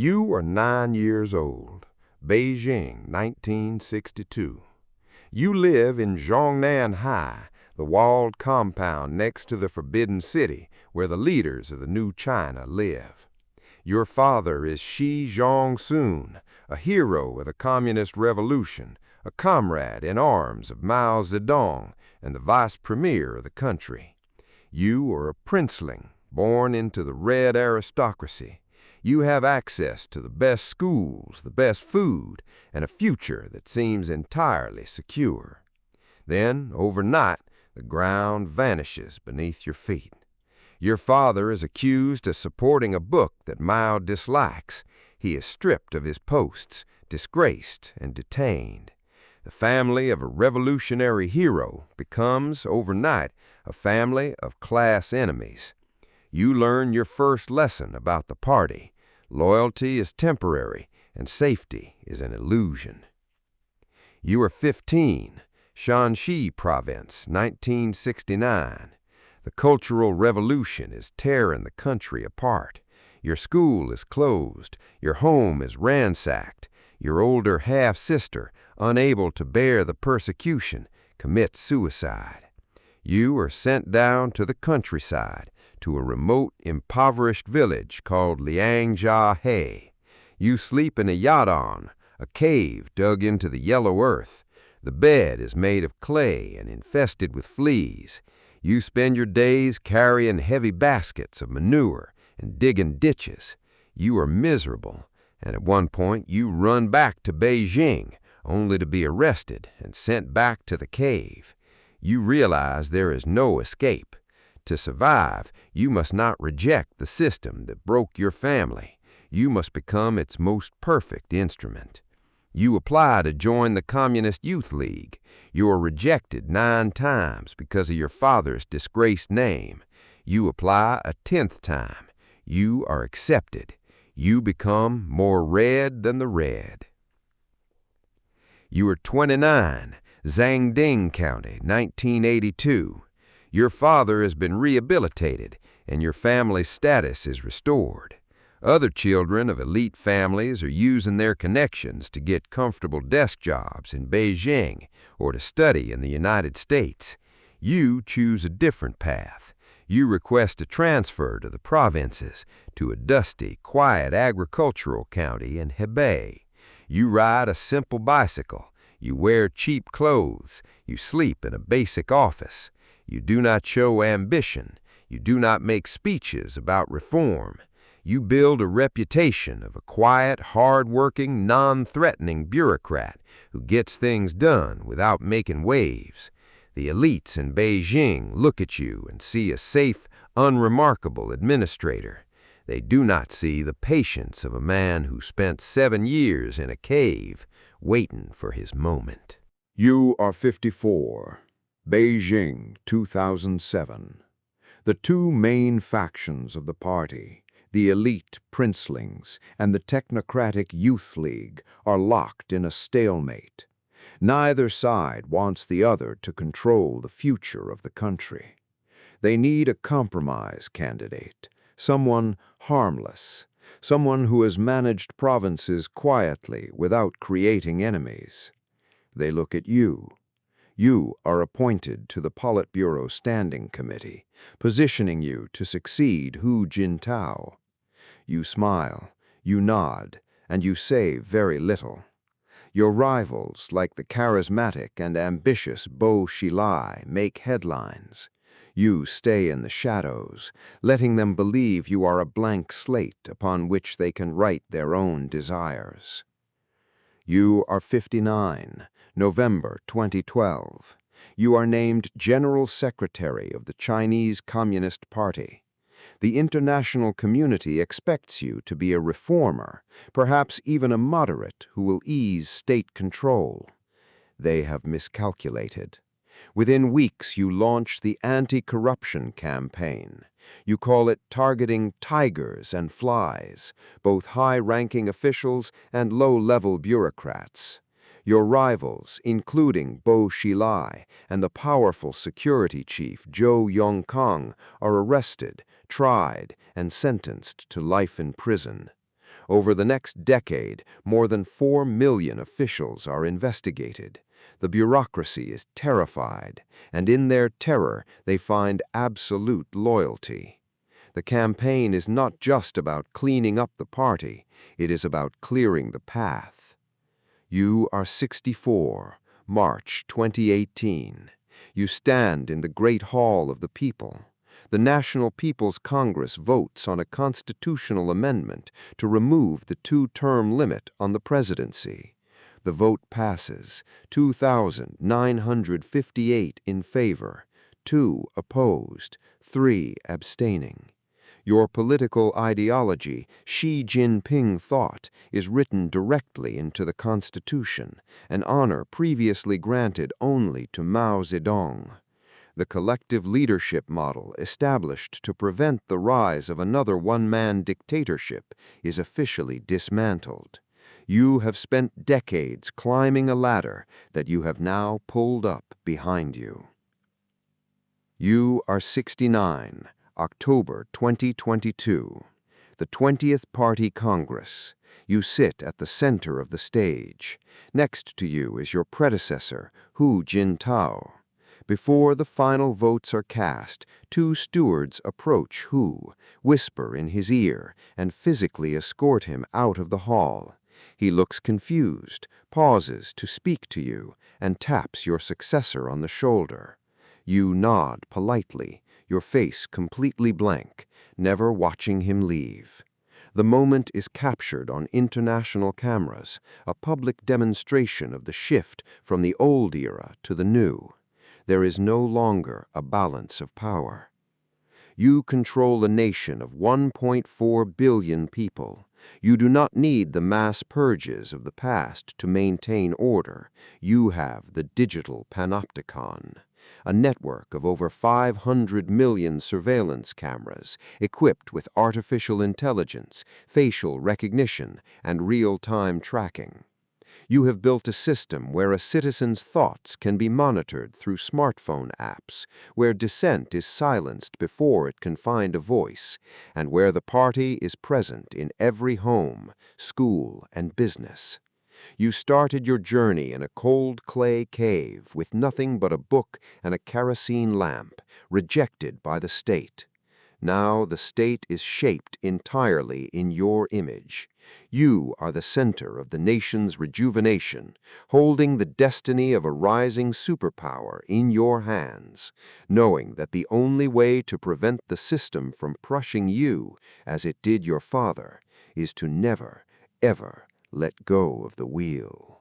You are 9 years old. Beijing, 1962. You live in Jong Nan High, the walled compound next to the Forbidden City where the leaders of the new China live. Your father is Xi Zhongxun, a hero of the Communist Revolution, a comrade in arms of Mao Zedong, and the vice premier of the country. You are a princeling, born into the red aristocracy. You have access to the best schools, the best food, and a future that seems entirely secure. Then, overnight, the ground vanishes beneath your feet. Your father is accused of supporting a book that Mao dislikes. He is stripped of his posts, disgraced, and detained. The family of a revolutionary hero becomes, overnight, a family of class enemies. You learn your first lesson about the party. Loyalty is temporary, and safety is an illusion. You are 15, Shanxi Province, 1969. The Cultural Revolution is tearing the country apart. Your school is closed. Your home is ransacked. Your older half-sister, unable to bear the persecution, commits suicide. You are sent down to the countryside, to a remote, impoverished village called Liangjia. You sleep in a yadon, a cave dug into the yellow earth. The bed is made of clay and infested with fleas. You spend your days carrying heavy baskets of manure and digging ditches. You are miserable, and at one point you run back to Beijing, only to be arrested and sent back to the cave. You realize there is no escape. To survive, you must not reject the system that broke your family. You must become its most perfect instrument. You apply to join the Communist Youth League. You are rejected 9 times because of your father's disgraced name. You apply a 10th time. You are accepted. You become more red than the red. You are 29, Zhangding County, 1982. Your father has been rehabilitated, and your family's status is restored. Other children of elite families are using their connections to get comfortable desk jobs in Beijing or to study in the United States. You choose a different path. You request a transfer to the provinces, to a dusty, quiet agricultural county in Hebei. You ride a simple bicycle. You wear cheap clothes. You sleep in a basic office. You do not show ambition. You do not make speeches about reform. You build a reputation of a quiet, hard-working, non-threatening bureaucrat who gets things done without making waves. The elites in Beijing look at you and see a safe, unremarkable administrator. They do not see the patience of a man who spent 7 years in a cave waiting for his moment. You are 54. Beijing, 2007. The two main factions of the party, the elite princelings and the technocratic youth league, are locked in a stalemate. Neither side wants the other to control the future of the country. They need a compromise candidate, someone harmless, someone who has managed provinces quietly without creating enemies. They look at you. You are appointed to the Politburo Standing Committee, positioning you to succeed Hu Jintao. You smile, you nod, and you say very little. Your rivals, like the charismatic and ambitious Bo Xilai, make headlines. You stay in the shadows, letting them believe you are a blank slate upon which they can write their own desires. You are 59, November 2012. You are named General Secretary of the Chinese Communist Party. The international community expects you to be a reformer, perhaps even a moderate who will ease state control. They have miscalculated. Within weeks, you launch the anti-corruption campaign. You call it targeting tigers and flies, both high-ranking officials and low-level bureaucrats. Your rivals, including Bo Xilai and the powerful security chief Zhou Yongkang, are arrested, tried, and sentenced to life in prison. Over the next decade, more than 4 million officials are investigated. The bureaucracy is terrified, and in their terror they find absolute loyalty. The campaign is not just about cleaning up the party, it is about clearing the path. You are 64, March 2018. You stand in the Great Hall of the People. The National People's Congress votes on a constitutional amendment to remove the two-term limit on the presidency. The vote passes, 2,958 in favor, 2 opposed, 3 abstaining. Your political ideology, Xi Jinping thought, is written directly into the Constitution, an honor previously granted only to Mao Zedong. The collective leadership model established to prevent the rise of another one-man dictatorship is officially dismantled. You have spent decades climbing a ladder that you have now pulled up behind you. You are 69, October 2022. The 20th Party Congress. You sit at the center of the stage. Next to you is your predecessor, Hu Jintao. Before the final votes are cast, 2 stewards approach Hu, whisper in his ear, and physically escort him out of the hall. He looks confused, pauses to speak to you, and taps your successor on the shoulder. You nod politely, your face completely blank, never watching him leave. The moment is captured on international cameras, a public demonstration of the shift from the old era to the new. There is no longer a balance of power. You control a nation of 1.4 billion people. You do not need the mass purges of the past to maintain order. You have the digital panopticon, a network of over 500 million surveillance cameras equipped with artificial intelligence, facial recognition, and real-time tracking. You have built a system where a citizen's thoughts can be monitored through smartphone apps, where dissent is silenced before it can find a voice, and where the party is present in every home, school, and business. You started your journey in a cold clay cave with nothing but a book and a kerosene lamp, rejected by the state. Now the state is shaped entirely in your image. You are the center of the nation's rejuvenation, holding the destiny of a rising superpower in your hands, knowing that the only way to prevent the system from crushing you, as it did your father, is to never, ever let go of the wheel.